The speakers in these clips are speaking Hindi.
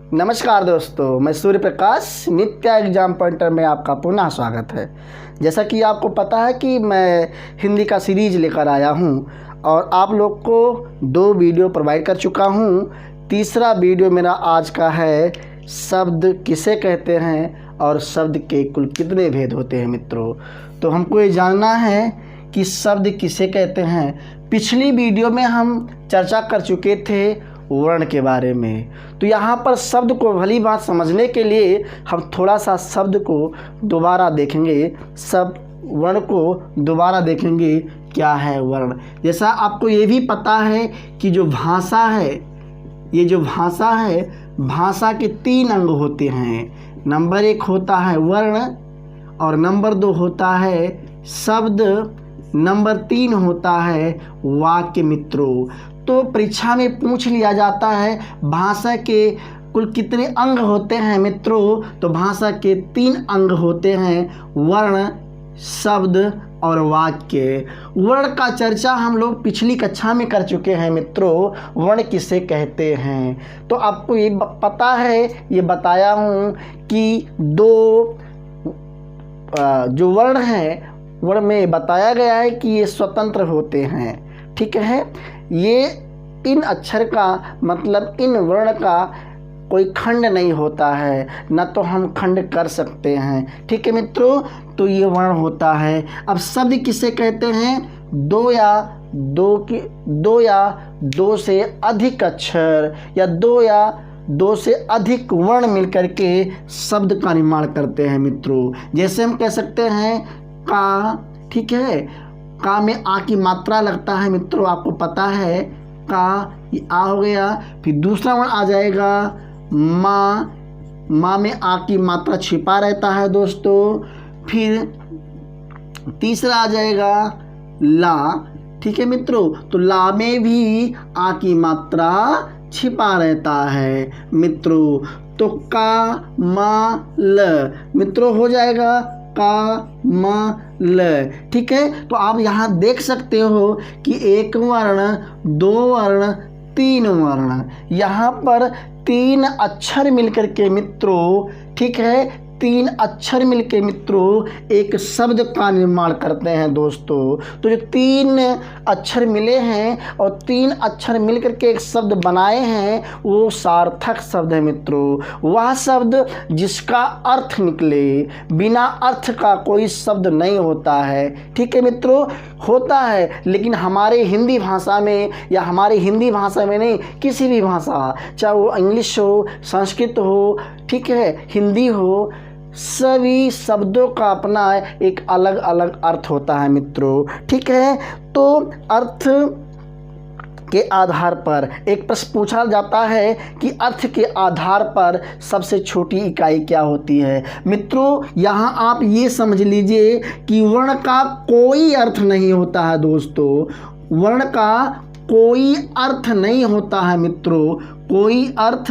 नमस्कार दोस्तों, मैं सूर्य प्रकाश नित्य एग्जाम पॉइंटर में आपका पुनः स्वागत है। जैसा कि आपको पता है कि मैं हिंदी का सीरीज लेकर आया हूं और आप लोग को 2 वीडियो प्रोवाइड कर चुका हूं। तीसरा वीडियो मेरा आज का है शब्द किसे कहते हैं और शब्द के कुल कितने भेद होते हैं मित्रों। तो हमको ये जानना है कि शब्द किसे कहते हैं। पिछली वीडियो में हम चर्चा कर चुके थे वर्ण के बारे में। तो यहाँ पर शब्द को भली बात समझने के लिए हम थोड़ा सा शब्द को दोबारा देखेंगे, वर्ण को दोबारा देखेंगे क्या है वर्ण। जैसा आपको ये भी पता है कि जो भाषा है, ये जो भाषा है, भाषा के 3 अंग होते हैं। नंबर 1 होता है वर्ण और नंबर 2 होता है शब्द, नंबर 3 होता है वाक्य मित्रों। तो परीक्षा में पूछ लिया जाता है भाषा के कुल कितने अंग होते हैं मित्रों। तो भाषा के 3 अंग होते हैं, वर्ण, शब्द और वाक्य। वर्ण का चर्चा हम लोग पिछली कक्षा में कर चुके हैं मित्रों। वर्ण किसे कहते हैं तो आपको ये पता है, ये बताया हूँ कि 2 जो वर्ण हैं, वर्ण में बताया गया है कि ये स्वतंत्र होते हैं। ठीक है, ये इन अक्षर का मतलब इन वर्ण का कोई खंड नहीं होता है, न तो हम खंड कर सकते हैं। ठीक है मित्रों, तो ये वर्ण होता है। अब शब्द किसे कहते हैं? 2 या 2 से अधिक अक्षर या 2 से अधिक वर्ण मिलकर के शब्द का निर्माण करते हैं मित्रों। जैसे हम कह सकते हैं का, ठीक है, का में आ की मात्रा लगता है मित्रों, आपको पता है का, ये आ हो गया। फिर दूसरा वर्ण आ जाएगा माँ में आ की मात्रा छिपा रहता है दोस्तों। फिर तीसरा आ जाएगा ला। ठीक है मित्रों, तो ला में भी आ की मात्रा छिपा रहता है मित्रों। तो का मा ल मित्रों हो जाएगा का मा ल। ठीक है, तो आप यहाँ देख सकते हो कि 1 वर्ण, 2 वर्ण, 3 वर्ण, यहाँ पर 3 अक्षर मिलकर के मित्रों, ठीक है, 3 अक्षर मिलके मित्रों एक शब्द का निर्माण करते हैं दोस्तों। तो जो 3 अक्षर मिले हैं और 3 अक्षर मिलकर के एक शब्द बनाए हैं, वो सार्थक शब्द है मित्रों। वह शब्द जिसका अर्थ निकले, बिना अर्थ का कोई शब्द नहीं होता है। ठीक है मित्रों, होता है, लेकिन हमारे हिंदी भाषा में या हमारी हिंदी भाषा में नहीं, किसी भी भाषा, चाहे वो इंग्लिश हो, संस्कृत हो, ठीक है, हिंदी हो, सभी शब्दों का अपना एक अलग अलग अर्थ होता है मित्रों। ठीक है, तो अर्थ के आधार पर एक प्रश्न पूछा जाता है कि अर्थ के आधार पर सबसे छोटी इकाई क्या होती है मित्रों। यहाँ आप ये समझ लीजिए कि वर्ण का कोई अर्थ नहीं होता है दोस्तों। वर्ण का कोई अर्थ नहीं होता है मित्रों, कोई अर्थ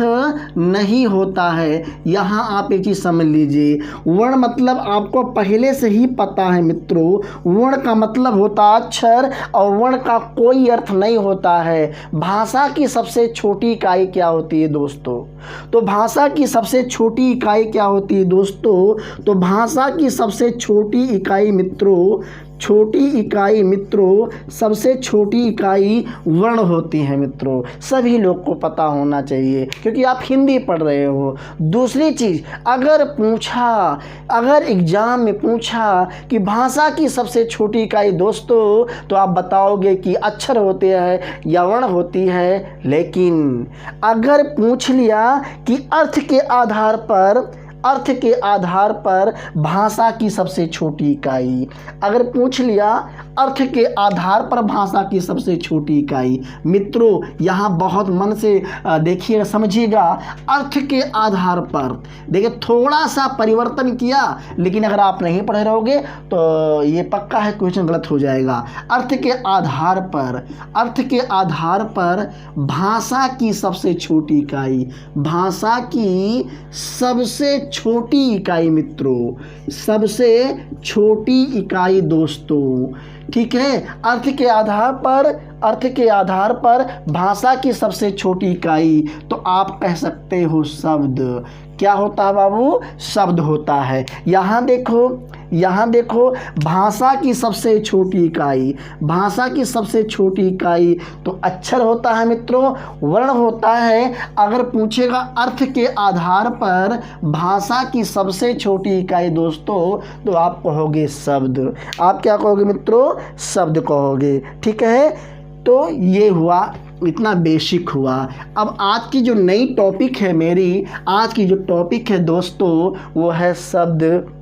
नहीं होता है। यहाँ आप एक चीज़ समझ लीजिए, वर्ण मतलब आपको पहले से ही पता है मित्रों। वर्ण का मतलब होता अक्षर और वर्ण का कोई अर्थ नहीं होता है। भाषा की सबसे छोटी इकाई क्या होती है दोस्तों? तो भाषा की सबसे छोटी इकाई क्या होती है दोस्तों? तो भाषा की सबसे छोटी इकाई मित्रों, सबसे छोटी इकाई वर्ण होती है मित्रों। सभी लोग को पता होना चाहिए क्योंकि आप हिंदी पढ़ रहे हो। दूसरी चीज़, अगर एग्जाम में पूछा कि भाषा की सबसे छोटी इकाई दोस्तों, तो आप बताओगे कि अक्षर होते हैं या वर्ण होती है। लेकिन अगर पूछ लिया कि अर्थ के आधार पर भाषा की सबसे छोटी इकाई, अगर पूछ लिया अर्थ के आधार पर भाषा की सबसे छोटी इकाई, मित्रों यहाँ बहुत मन से देखिएगा, समझिएगा। अर्थ के आधार पर देखिए, थोड़ा सा परिवर्तन किया, लेकिन अगर आप नहीं पढ़े रहोगे तो ये पक्का है क्वेश्चन गलत हो जाएगा। अर्थ के आधार पर भाषा की सबसे छोटी इकाई, भाषा की सबसे छोटी इकाई मित्रों, सबसे छोटी इकाई दोस्तों, ठीक है। अर्थ के आधार पर भाषा की सबसे छोटी इकाई तो आप कह सकते हो शब्द। क्या होता है बाबू? शब्द होता है। यहाँ देखो भाषा की सबसे छोटी इकाई, भाषा की सबसे छोटी इकाई तो अक्षर होता है मित्रों, वर्ण होता है। अगर पूछेगा अर्थ के आधार पर भाषा की सबसे छोटी इकाई दोस्तों, तो आप कहोगे शब्द। आप क्या कहोगे मित्रों? शब्द कहोगे, ठीक है। तो ये हुआ, इतना बेसिक हुआ। अब आज की जो नई टॉपिक है मेरी, आज की जो टॉपिक है दोस्तों, वो है शब्द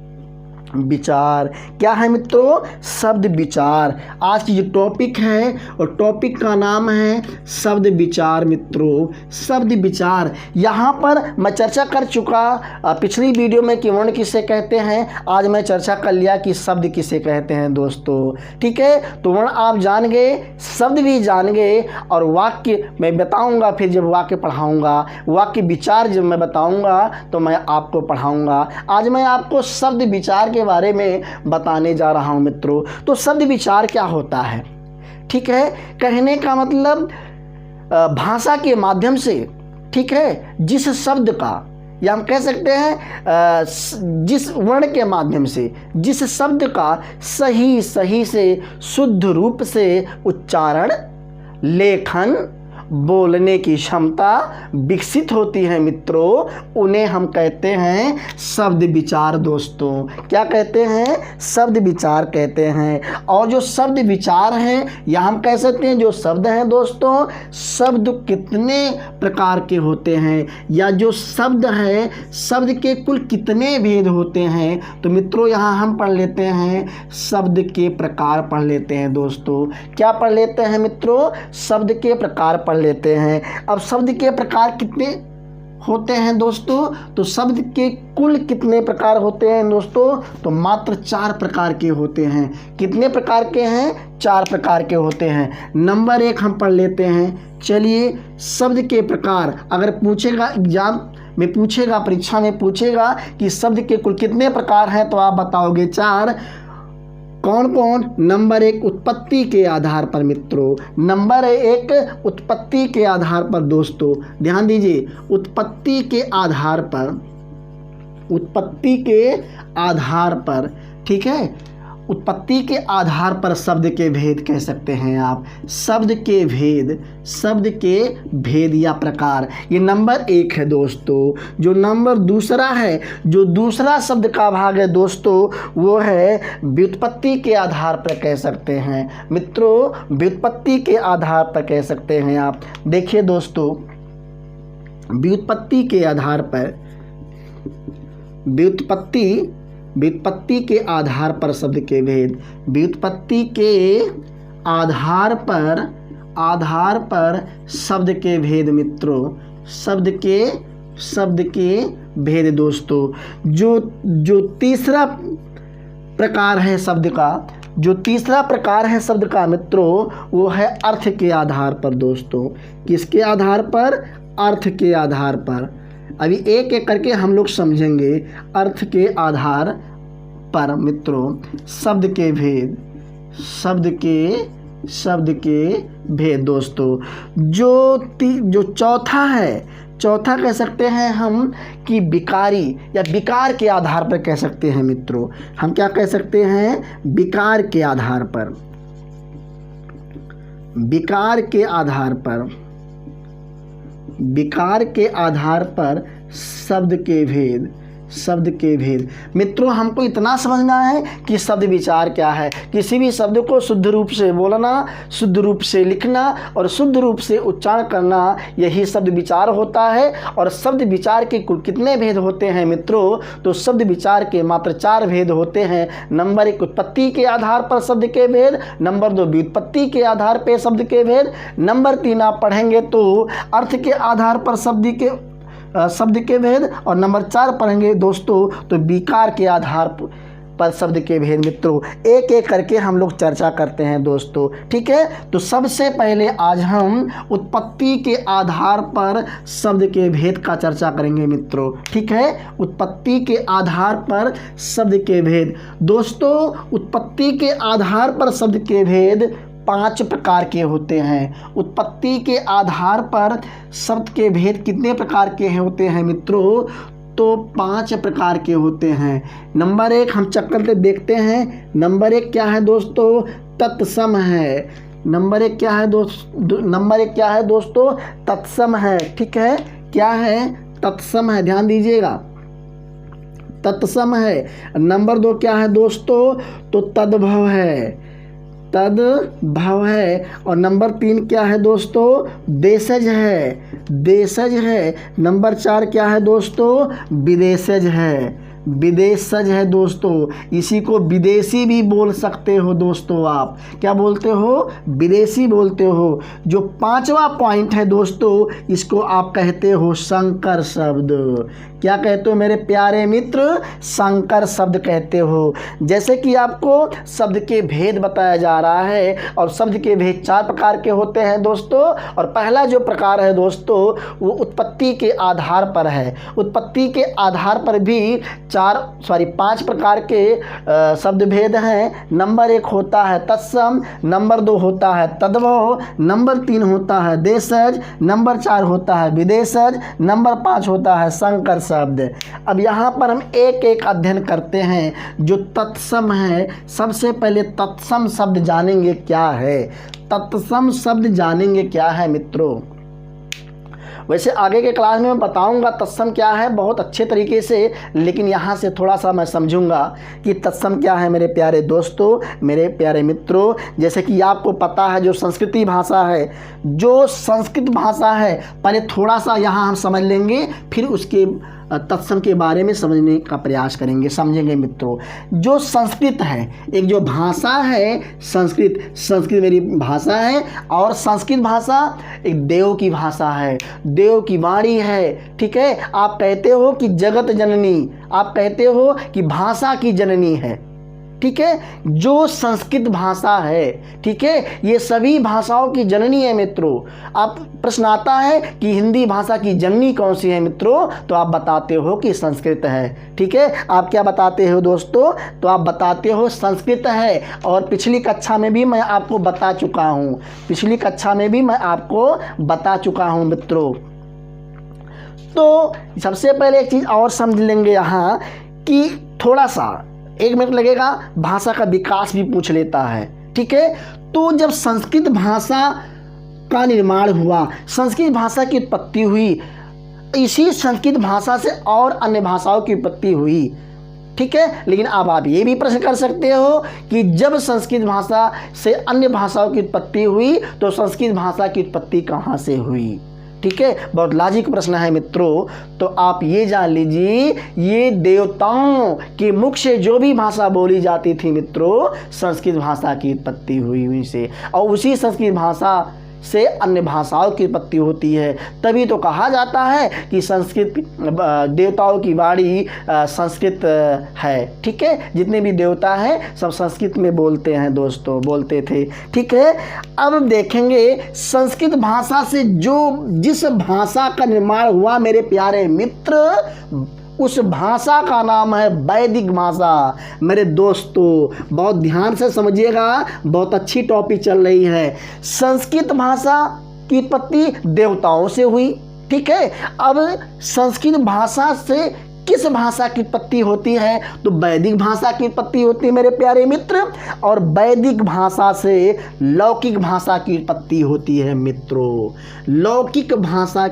विचार। क्या है मित्रों? शब्द विचार। आज की जो टॉपिक है और टॉपिक का नाम है शब्द विचार मित्रों, शब्द विचार। यहाँ पर मैं चर्चा कर चुका पिछली वीडियो में कि वर्ण किसे कहते हैं। आज मैं चर्चा कर लिया कि शब्द किसे कहते हैं दोस्तों, ठीक है। तो वर्ण आप जान गए, शब्द भी जान गए, और वाक्य मैं बताऊँगा फिर जब वाक्य पढ़ाऊँगा, वाक्य विचार जब मैं बताऊँगा तो मैं आपको पढ़ाऊँगा। आज मैं आपको शब्द विचार के बारे में बताने जा रहा हूं मित्रों। तो शब्द विचार क्या होता है? ठीक है, कहने का मतलब भाषा के माध्यम से, ठीक है, जिस शब्द का, या हम कह सकते हैं जिस वर्ण के माध्यम से, जिस शब्द का सही से शुद्ध रूप से उच्चारण, लेखन, बोलने की क्षमता विकसित होती है मित्रों, उन्हें हम कहते हैं शब्द विचार दोस्तों। क्या कहते हैं? शब्द विचार कहते हैं। और जो शब्द विचार हैं, या हम कह सकते हैं जो शब्द हैं दोस्तों, शब्द कितने प्रकार के होते हैं, या जो शब्द है, शब्द के कुल कितने भेद होते हैं। तो मित्रों यहाँ हम पढ़ लेते हैं शब्द के प्रकार पढ़ लेते हैं दोस्तों। क्या पढ़ लेते हैं मित्रों? शब्द के प्रकार पढ़ लेते हैं। अब शब्द के प्रकार कितने होते हैं दोस्तों? तो शब्द के कुल कितने प्रकार होते हैं दोस्तों? तो मात्र 4 प्रकार के होते हैं। कितने प्रकार के हैं? 4 प्रकार के होते हैं। नंबर 1 हम पढ़ लेते हैं। चलिए, शब्द के प्रकार अगर पूछेगा एग्जाम में, पूछेगा परीक्षा में, पूछेगा कि शब्द के कुल कितने प्रकार हैं, तो आप बताओगे 4। कौन कौन? नंबर 1 उत्पत्ति के आधार पर मित्रों, नंबर 1 उत्पत्ति के आधार पर दोस्तों, ध्यान दीजिए, उत्पत्ति के आधार पर, उत्पत्ति के आधार पर, ठीक है, उत्पत्ति के आधार पर शब्द के भेद कह सकते हैं आप। शब्द के भेद, शब्द के भेद या प्रकार, ये नंबर 1 है दोस्तों। जो नंबर दूसरा है, जो दूसरा शब्द का भाग है दोस्तों, वो है व्युत्पत्ति के आधार पर कह सकते हैं मित्रों, व्युत्पत्ति के आधार पर कह सकते हैं आप। देखिए दोस्तों, व्युत्पत्ति के आधार पर, व्युत्पत्ति के आधार पर शब्द के भेद, व्युत्पत्ति के आधार पर शब्द के भेद मित्रों, शब्द के भेद दोस्तों। जो तीसरा प्रकार है शब्द का, जो तीसरा प्रकार है शब्द का मित्रों, वो है अर्थ के आधार पर दोस्तों। किसके आधार पर? अर्थ के आधार पर। अभी एक एक करके हम लोग समझेंगे। अर्थ के आधार पर मित्रों शब्द के भेद, शब्द के भेद दोस्तों। जो चौथा है, चौथा कह सकते हैं हम कि विकारी या विकार के आधार पर कह सकते हैं मित्रों। हम क्या कह सकते हैं? विकार के आधार पर, विकार के आधार पर, विकार के आधार पर शब्द के भेद, शब्द के भेद मित्रों। हमको इतना समझना है कि शब्द विचार क्या है। किसी भी शब्द को शुद्ध रूप से बोलना, शुद्ध रूप से लिखना और शुद्ध रूप से उच्चारण करना, यही शब्द विचार होता है। और शब्द विचार के कुल कितने भेद होते हैं मित्रों? तो शब्द विचार के मात्र 4 भेद होते हैं। नंबर 1 उत्पत्ति के आधार पर शब्द के भेद, नंबर 2 व्युत्पत्ति के आधार पर शब्द के भेद, नंबर 3 आप पढ़ेंगे तो अर्थ के आधार पर शब्द के भेद, और नंबर 4 पढ़ेंगे दोस्तों तो विकार के आधार पर शब्द के भेद मित्रों एक एक करके हम लोग चर्चा करते हैं दोस्तों, ठीक है। तो सबसे पहले आज हम उत्पत्ति के आधार पर शब्द के भेद का चर्चा करेंगे मित्रों, ठीक है। उत्पत्ति के आधार पर शब्द के भेद दोस्तों, उत्पत्ति के आधार पर शब्द के भेद 5 प्रकार के होते हैं। उत्पत्ति के आधार पर शब्द के भेद कितने प्रकार के होते हैं मित्रों? तो 5 प्रकार के होते हैं। नंबर 1 हम चक्कर से देखते हैं। नंबर 1 क्या है दोस्तों? तत्सम है। नंबर 1 क्या है नंबर 1 क्या है दोस्तों? तत्सम है, ठीक है। क्या है? तत्सम है, ध्यान दीजिएगा, तत्सम है। नंबर 2 क्या है दोस्तों? तो तद्भव है, तद्भव है। और नंबर 3 क्या है दोस्तों? देशज है, देशज है। नंबर 4 क्या है दोस्तों? विदेशज है, विदेशज है दोस्तों। इसी को विदेशी भी बोल सकते हो दोस्तों, आप क्या बोलते हो? विदेशी बोलते हो। जो 5वां पॉइंट है दोस्तों, इसको आप कहते हो संकर शब्द। क्या कहते हो मेरे प्यारे मित्र? संकर शब्द कहते हो। जैसे कि आपको शब्द के भेद बताया जा रहा है, और शब्द के भेद 4 प्रकार के होते हैं दोस्तों। और पहला जो प्रकार है दोस्तों, वो उत्पत्ति के आधार पर है। उत्पत्ति के आधार पर भी 5 प्रकार के शब्द भेद हैं। नंबर 1 होता है तत्सम, नंबर 2 होता है तद्भव, नंबर 3 होता है देशज, नंबर 4 होता है विदेशज, नंबर 5 होता है संकर शब्द। अब यहाँ पर हम एक एक अध्ययन करते हैं। जो तत्सम है, सबसे पहले तत्सम शब्द जानेंगे क्या है। तत्सम शब्द जानेंगे क्या है मित्रों। वैसे आगे के क्लास में मैं बताऊंगा तत्सम क्या है बहुत अच्छे तरीके से, लेकिन यहाँ से थोड़ा सा मैं समझूंगा कि तत्सम क्या है मेरे प्यारे दोस्तों, मेरे प्यारे मित्रों। जैसे कि आपको पता है जो संस्कृति भाषा है, जो संस्कृत भाषा है, पहले थोड़ा सा यहाँ हम समझ लेंगे, फिर उसके तत्सम के बारे में समझने का प्रयास करेंगे, समझेंगे मित्रों। जो संस्कृत है, एक जो भाषा है संस्कृत मेरी भाषा है, और संस्कृत भाषा एक देव की भाषा है, देव की वाणी है, ठीक है। आप कहते हो कि जगत जननी, आप कहते हो कि भाषा की जननी है, ठीक है। जो संस्कृत भाषा है, ठीक है, ये सभी भाषाओं की जननी है मित्रों। आप प्रश्न आता है कि हिंदी भाषा की जननी कौन सी है मित्रों, तो आप बताते हो कि संस्कृत है, ठीक है। आप क्या बताते हो दोस्तों? तो आप बताते हो संस्कृत है। और पिछली कक्षा में भी मैं आपको बता चुका हूँ, पिछली कक्षा में भी मैं आपको बता चुका हूँ मित्रों। तो सबसे पहले एक चीज़ और समझ लेंगे यहाँ कि थोड़ा सा 1 मिनट लगेगा, भाषा का विकास भी पूछ लेता है, ठीक है। तो जब संस्कृत भाषा का निर्माण हुआ, संस्कृत भाषा की उत्पत्ति हुई, इसी संस्कृत भाषा से और अन्य भाषाओं की उत्पत्ति हुई, ठीक है। लेकिन अब आप ये भी प्रश्न कर सकते हो कि जब संस्कृत भाषा से अन्य भाषाओं की उत्पत्ति हुई, तो संस्कृत भाषा की उत्पत्ति कहाँ से हुई, ठीक है। बहुत लॉजिक प्रश्न है मित्रों। तो आप ये जान लीजिए, ये देवताओं के मुख से जो भी भाषा बोली जाती थी मित्रों, संस्कृत भाषा की उत्पत्ति हुई से, और उसी संस्कृत भाषा से अन्य भाषाओं की उत्पत्ति होती है। तभी तो कहा जाता है कि संस्कृत देवताओं की वाणी संस्कृत है, ठीक है। जितने भी देवता हैं सब संस्कृत में बोलते हैं दोस्तों, बोलते थे, ठीक है। अब देखेंगे संस्कृत भाषा से जिस भाषा का निर्माण हुआ मेरे प्यारे मित्र, उस भाषा का नाम है वैदिक भाषा। मेरे दोस्तों बहुत ध्यान से समझिएगा, बहुत अच्छी टॉपिक चल रही है। संस्कृत भाषा की उत्पत्ति देवताओं से हुई, ठीक है। अब संस्कृत भाषा से किस भाषा की उत्पत्ति होती है? तो वैदिक भाषा की उत्पत्ति होती है मेरे प्यारे मित्र। और वैदिक भाषा से लौकिक भाषा की उत्पत्ति होती है मित्रों। लौकिक भाषा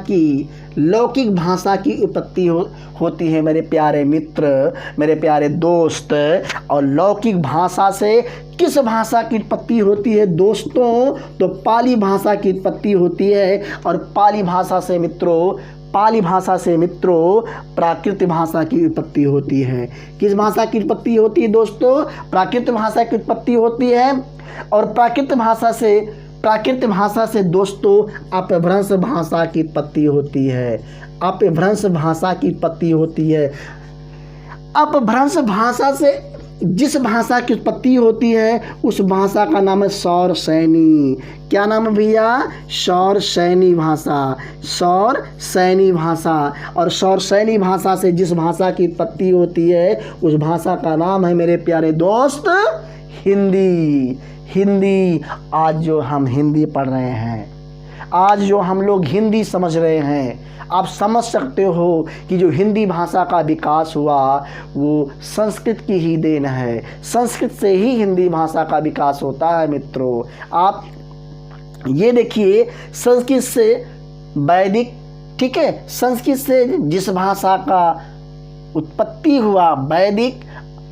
की उत्पत्ति होती है मेरे प्यारे मित्र, मेरे प्यारे दोस्त। और लौकिक भाषा से किस भाषा की उत्पत्ति होती है दोस्तों? तो पाली भाषा की उत्पत्ति होती है। और पाली भाषा से मित्रों प्राकृत भाषा की उत्पत्ति होती है। किस भाषा की उत्पत्ति होती है दोस्तों? प्राकृत भाषा की उत्पत्ति होती है। और प्राकृत भाषा से दोस्तों अपभ्रंश भाषा की उत्पत्ति होती है। अपभ्रंश भाषा की उत्पत्ति होती है। अपभ्रंश भाषा से जिस भाषा की उत्पत्ति होती है उस भाषा का नाम है सौर सैनी। क्या नाम है भैया? सौर सैनी भाषा, सौर सैनी भाषा। और सौर सैनी भाषा से जिस भाषा की उत्पत्ति होती है उस भाषा का नाम है मेरे प्यारे दोस्त हिंदी। हिंदी। आज जो हम हिंदी पढ़ रहे हैं, आज जो हम लोग हिंदी समझ रहे हैं, आप समझ सकते हो कि जो हिंदी भाषा का विकास हुआ वो संस्कृत की ही देन है। संस्कृत से ही हिंदी भाषा का विकास होता है मित्रों। आप ये देखिए, संस्कृत से वैदिक, ठीक है, संस्कृत से जिस भाषा का उत्पत्ति हुआ वैदिक,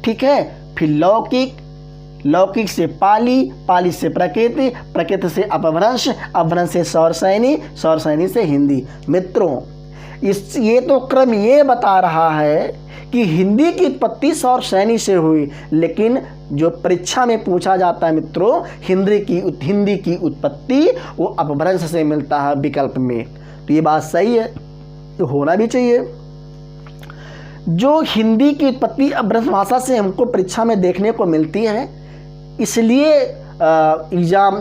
ठीक है, फिर लौकिक, लौकिक से पाली, पाली से प्राकृत, प्राकृत से अपभ्रंश, अपभ्रंश से सौर सैनी, सौर सैनी से हिंदी। मित्रों, ये तो क्रम ये बता रहा है कि हिंदी की उत्पत्ति सौर सैनी से हुई, लेकिन जो परीक्षा में पूछा जाता है मित्रों, हिंदी की उत्पत्ति वो अपभ्रंश से मिलता है विकल्प में। तो ये बात सही है, तो होना भी चाहिए। जो हिंदी की उत्पत्ति अपभ्रंश भाषा से हमको परीक्षा में देखने को मिलती है, इसलिए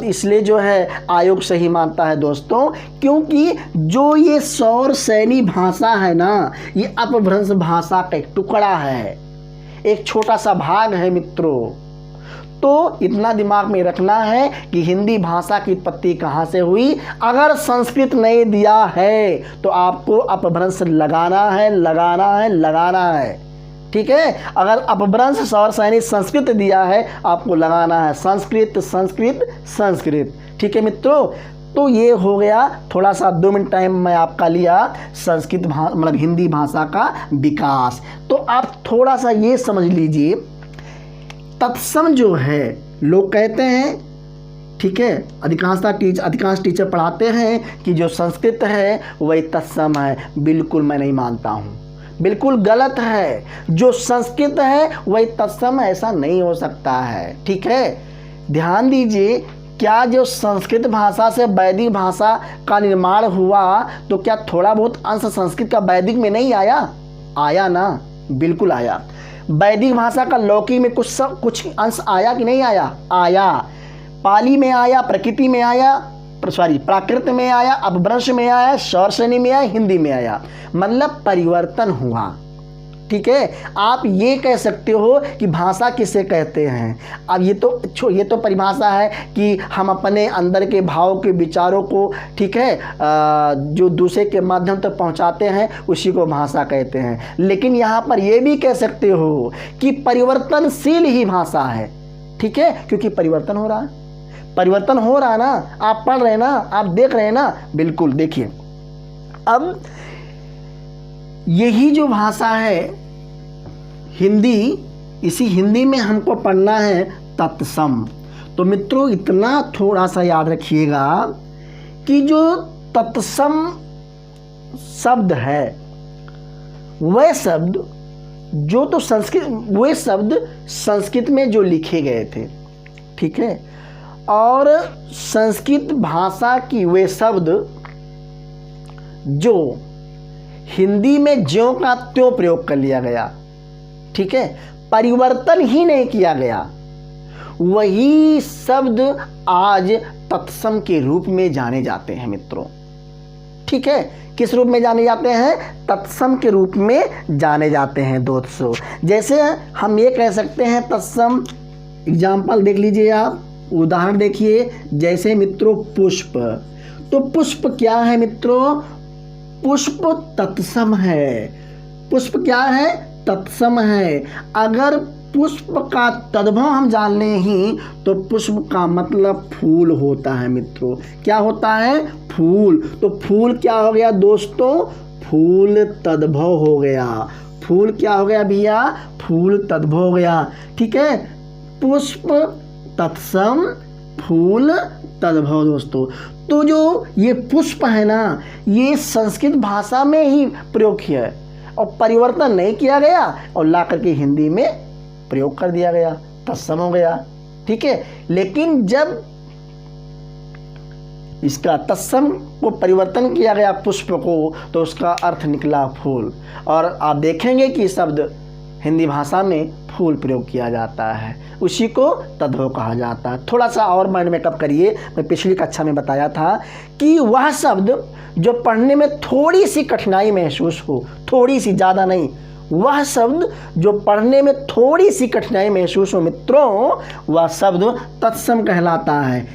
इसलिए जो है आयोग सही मानता है दोस्तों, क्योंकि जो ये सौर सैनी भाषा है ना, ये अपभ्रंश भाषा का एक टुकड़ा है, एक छोटा सा भाग है मित्रों। तो इतना दिमाग में रखना है कि हिंदी भाषा की उत्पत्ति कहाँ से हुई। अगर संस्कृत नहीं दिया है तो आपको अपभ्रंश लगाना है, लगाना है, लगाना है, ठीक है। अगर अपभ्रंश सौर सैनी संस्कृत दिया है, आपको लगाना है संस्कृत, संस्कृत, संस्कृत, ठीक है मित्रों। तो ये हो गया थोड़ा सा 2 मिनट टाइम मैं आपका लिया संस्कृत मतलब हिंदी भाषा का विकास। तो आप थोड़ा सा ये समझ लीजिए, तत्सम जो है लोग कहते हैं, ठीक है, अधिकांश टीचर पढ़ाते हैं कि जो संस्कृत है वही तत्सम है। बिल्कुल मैं नहीं मानता हूँ, बिल्कुल गलत है। जो संस्कृत है वही तत्सम, ऐसा नहीं हो सकता है, ठीक है। ध्यान दीजिए, क्या जो संस्कृत भाषा से वैदिक भाषा का निर्माण हुआ तो क्या थोड़ा बहुत अंश संस्कृत का वैदिक में नहीं आया? आया ना, बिल्कुल आया। वैदिक भाषा का लौकिक में कुछ अंश आया कि नहीं आया? आया। पाली में आया, प्रकृति में आया, प्राकृत में आया, अपभ्रंश में आया, सौर सैनी में आया, हिंदी में आया। मतलब परिवर्तन हुआ, ठीक है। आप ये कह सकते हो कि भाषा किसे कहते हैं। अब ये तो परिभाषा है कि हम अपने अंदर के भाव के विचारों को, ठीक है, जो दूसरे के माध्यम तक पहुंचाते हैं उसी को भाषा कहते हैं। लेकिन यहाँ पर ये भी कह सकते हो कि परिवर्तनशील ही भाषा है, ठीक है, क्योंकि परिवर्तन हो रहा है, परिवर्तन हो रहा है ना। आप पढ़ रहे हैं ना, आप देख रहे हैं ना, बिल्कुल। देखिए, अब यही जो भाषा है हिंदी, इसी हिंदी में हमको पढ़ना है तत्सम। तो मित्रों इतना थोड़ा सा याद रखिएगा कि जो तत्सम शब्द है वह शब्द जो तो वे शब्द संस्कृत में जो लिखे गए थे, ठीक है, और संस्कृत भाषा की वे शब्द जो हिंदी में ज्यों का त्यों प्रयोग कर लिया गया, ठीक है, परिवर्तन ही नहीं किया गया, वही शब्द आज तत्सम के रूप में जाने जाते हैं मित्रों, ठीक है। किस रूप में जाने जाते हैं? तत्सम के रूप में जाने जाते हैं दोस्तों। जैसे हम ये कह सकते हैं तत्सम, एग्जाम्पल देख लीजिए आप, उदाहरण देखिए, जैसे मित्रों पुष्प। तो पुष्प क्या है मित्रों? पुष्प तत्सम है। पुष्प क्या है? तत्सम है। अगर पुष्प का तद्भव हम जान लें ही तो पुष्प का मतलब फूल होता है मित्रों। क्या होता है? फूल। तो फूल क्या हो गया दोस्तों? फूल तद्भव हो गया। फूल क्या हो गया भैया? फूल तद्भव हो गया, ठीक है। पुष्प तत्सम, फूल तद्भव दोस्तों। तो जो ये पुष्प है ना, ये संस्कृत भाषा में ही प्रयोग किया है और परिवर्तन नहीं किया गया और ला करके हिंदी में प्रयोग कर दिया गया, तत्सम हो गया, ठीक है। लेकिन जब इसका तत्सम को परिवर्तन किया गया पुष्प को, तो उसका अर्थ निकला फूल। और आप देखेंगे कि शब्द हिंदी भाषा में फूल प्रयोग किया जाता है, उसी को तद्भव कहा जाता है। थोड़ा सा और माइंड मेकअप करिए। मैं पिछली कक्षा में बताया था कि वह शब्द जो पढ़ने में थोड़ी सी कठिनाई महसूस हो, थोड़ी सी, ज़्यादा नहीं, वह शब्द जो पढ़ने में थोड़ी सी कठिनाई महसूस हो मित्रों, वह शब्द तत्सम कहलाता है।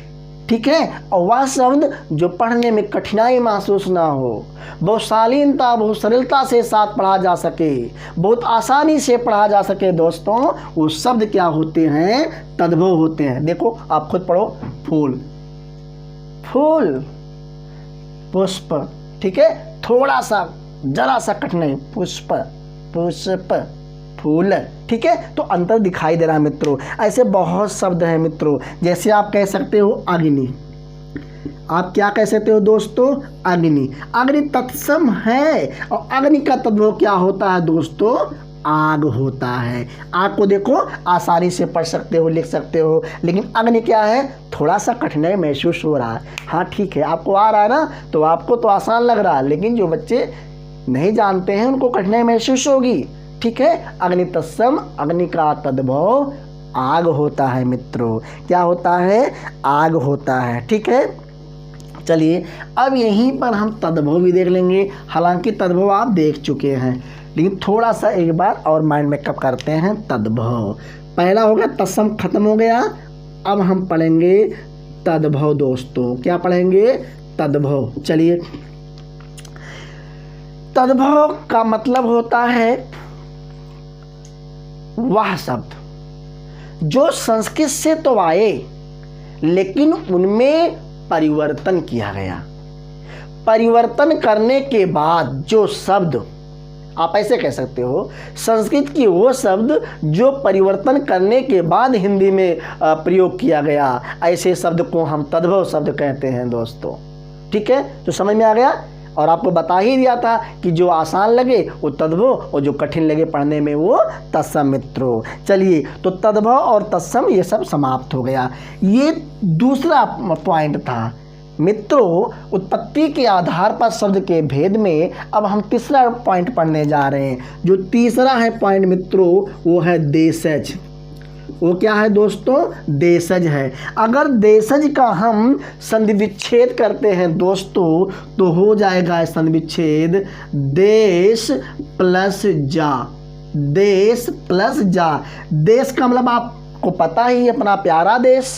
ठीक है। और वह शब्द जो पढ़ने में कठिनाई महसूस ना हो, बहुत शालीनता, बहुत सरलता से साथ पढ़ा जा सके, बहुत आसानी से पढ़ा जा सके दोस्तों, वो शब्द क्या होते हैं? तद्भव होते हैं। देखो आप खुद पढ़ो, फूल, फूल, पुष्प। ठीक है, थोड़ा सा, जरा सा कठिनाई, पुष्प, पुष्प, फूल। ठीक है, तो अंतर दिखाई दे रहा है मित्रों। ऐसे बहुत शब्द हैं मित्रों, जैसे आप कह सकते हो अग्नि। आप क्या कह सकते हो दोस्तों? अग्नि। अग्नि तत्सम है, और अग्नि का तद्भव क्या होता है दोस्तों? आग होता है। आग को देखो आसानी से पढ़ सकते हो, लिख सकते हो, लेकिन अग्नि क्या है? थोड़ा सा कठिनाई महसूस हो रहा है। हाँ ठीक है, आपको आ रहा है ना, तो आपको तो आसान लग रहा है, लेकिन जो बच्चे नहीं जानते हैं उनको कठिनाई महसूस होगी। ठीक है, अग्नि तत्सम, अग्नि का तद्भव आग होता है मित्रों। क्या होता है? आग होता है। ठीक है, चलिए अब यहीं पर हम तद्भव भी देख लेंगे। हालांकि तद्भव आप देख चुके हैं, लेकिन थोड़ा सा एक बार और माइंड मेकअप करते हैं। तद्भव पहला हो गया, तत्सम खत्म हो गया। अब हम पढ़ेंगे तद्भव दोस्तों। क्या पढ़ेंगे? तद्भव। चलिए, तद्भव का मतलब होता है वह शब्द जो संस्कृत से तो आए, लेकिन उनमें परिवर्तन किया गया। परिवर्तन करने के बाद जो शब्द, आप ऐसे कह सकते हो, संस्कृत की वो शब्द जो परिवर्तन करने के बाद हिंदी में प्रयोग किया गया, ऐसे शब्द को हम तद्भव शब्द कहते हैं दोस्तों। ठीक है, तो समझ में आ गया। और आपको बता ही दिया था कि जो आसान लगे वो तद्भव, और जो कठिन लगे पढ़ने में वो तत्सम मित्रों। चलिए, तो तद्भव और तत्सम ये सब समाप्त हो गया। ये दूसरा पॉइंट था मित्रों, उत्पत्ति के आधार पर शब्द के भेद में। अब हम तीसरा पॉइंट पढ़ने जा रहे हैं। जो तीसरा है पॉइंट मित्रों, वो है देशज। वो क्या है दोस्तों? देशज है। अगर देशज का हम संधि विच्छेद करते हैं दोस्तों, तो हो जाएगा संधि विच्छेद देश प्लस जा। देश प्लस जा। देश का मतलब आपको पता ही, अपना प्यारा देश,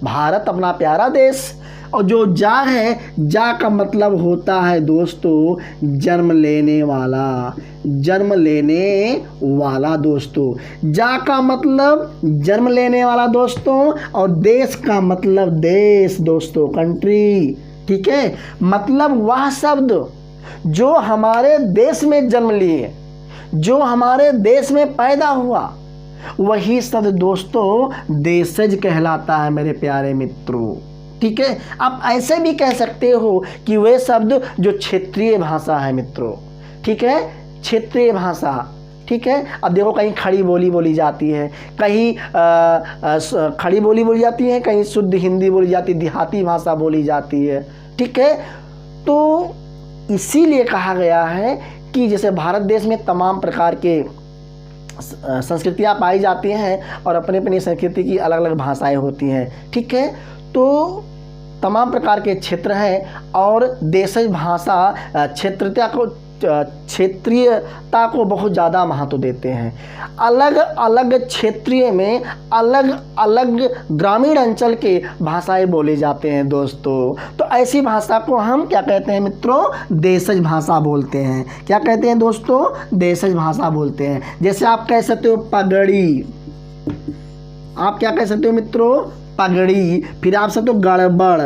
भारत अपना प्यारा देश। और जो जा है, जा का मतलब होता है दोस्तों जन्म लेने वाला। जन्म लेने वाला दोस्तों। जा का मतलब जन्म लेने वाला दोस्तों, और देश का मतलब देश दोस्तों, कंट्री। ठीक है, मतलब वह शब्द जो हमारे देश में जन्म लिए, जो हमारे देश में पैदा हुआ, वही शब्द दोस्तों देशज कहलाता है मेरे प्यारे मित्रों। ठीक है, आप ऐसे भी कह सकते हो कि वे शब्द जो क्षेत्रीय भाषा है मित्रों। ठीक है, क्षेत्रीय भाषा। ठीक है, अब देखो कहीं खड़ी बोली बोली जाती है, कहीं खड़ी बोली बोली जाती है, कहीं शुद्ध हिंदी बोली जाती है, देहाती भाषा बोली जाती है। ठीक है, तो इसीलिए कहा गया है कि जैसे भारत देश में तमाम प्रकार के संस्कृतियाँ पाई जाती हैं और अपनी अपनी संस्कृति की अलग अलग भाषाएं होती हैं। ठीक है, तो तमाम प्रकार के क्षेत्र हैं और देशज भाषा क्षेत्रीयता को बहुत ज़्यादा महत्व देते हैं। अलग अलग क्षेत्रीय में अलग अलग ग्रामीण अंचल के भाषाएं बोले जाते हैं दोस्तों। तो ऐसी भाषा को हम क्या कहते हैं मित्रों? देशज भाषा बोलते हैं। क्या कहते हैं दोस्तों? देशज भाषा बोलते हैं। जैसे आप कह सकते हो पगड़ी। आप क्या कह सकते हो मित्रों? पगड़ी। फिर आप सकते हो गड़बड़।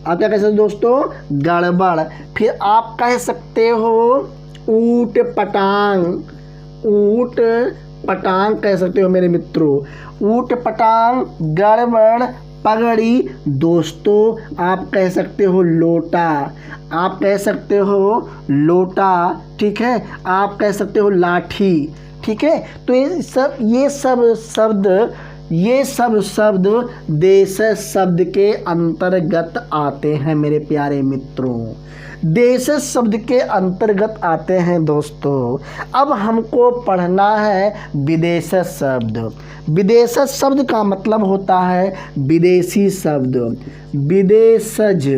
आप क्या कह सकते हो दोस्तों? गड़बड़। फिर आप कह सकते हो ऊट पटांग। ऊट पटांग कह सकते हो मेरे मित्रों। ऊट पटांग, गड़बड़, पगड़ी। दोस्तों आप कह सकते हो लोटा। आप कह सकते हो लोटा। ठीक है, आप कह सकते हो लाठी। ठीक है, तो ये सब शब्द ये सब शब्द देश शब्द के अंतर्गत आते हैं मेरे प्यारे मित्रों, देश शब्द के अंतर्गत आते हैं दोस्तों। अब हमको पढ़ना है विदेश शब्द। विदेश शब्द का मतलब होता है विदेशी शब्द, विदेशज।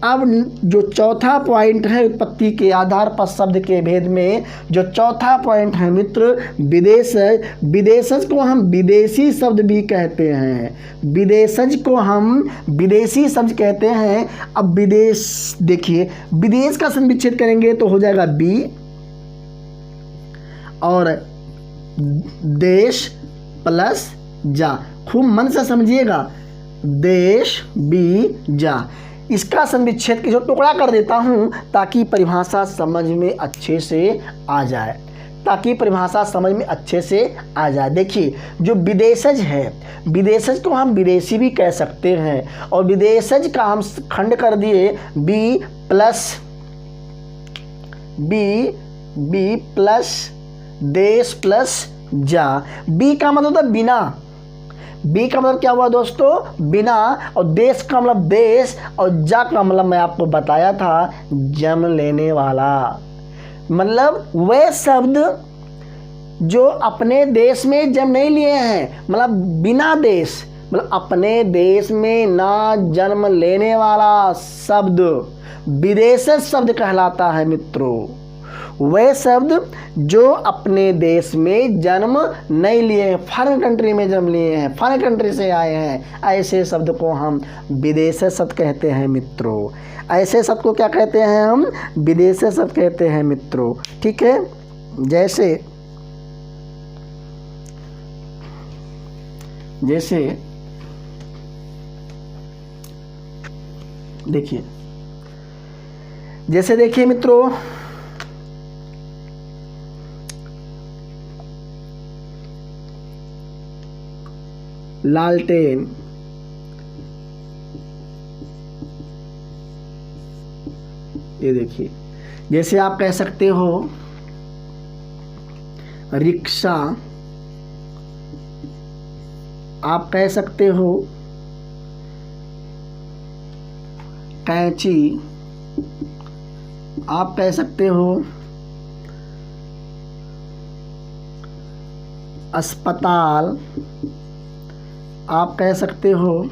अब जो चौथा पॉइंट है उत्पत्ति के आधार पर शब्द के भेद में, जो चौथा पॉइंट है मित्र विदेशज। विदेशज को हम विदेशी शब्द भी कहते हैं, विदेशज को हम विदेशी शब्द कहते हैं। अब विदेश देखिए, विदेश का संविच्छेद करेंगे तो हो जाएगा बी, और देश प्लस जा। खूब मन से समझिएगा, देश बी जा। इसका संविच्छेद की जो टुकड़ा कर देता हूँ ताकि परिभाषा समझ में अच्छे से आ जाए, ताकि परिभाषा समझ में अच्छे से आ जाए। देखिए जो विदेशज है, विदेशज को हम विदेशी भी कह सकते हैं, और विदेशज का हम खंड कर दिए बी प्लस देश प्लस जा। बी का मतलब होता है बिना, बी का मतलब क्या हुआ दोस्तों, बिना, और देश का मतलब देश, और जा का मतलब मैं आपको बताया था जन्म लेने वाला। मतलब वह शब्द जो अपने देश में जन्म नहीं लिए हैं, मतलब बिना देश, मतलब अपने देश में ना जन्म लेने वाला शब्द विदेश शब्द कहलाता है मित्रों। वह शब्द जो अपने देश में जन्म नहीं लिए हैं, फॉरेन कंट्री में जन्म लिए हैं, फॉरेन कंट्री से आए हैं, ऐसे शब्द को हम विदेश शब्द कहते हैं मित्रों। ऐसे शब्द को क्या कहते हैं हम, विदेश शब्द कहते हैं मित्रों। ठीक है, जैसे देखिए मित्रों, लालटेन, ये देखिए, जैसे आप कह सकते हो रिक्शा, आप कह सकते हो कैंची, आप कह सकते हो अस्पताल, आप कह सकते हो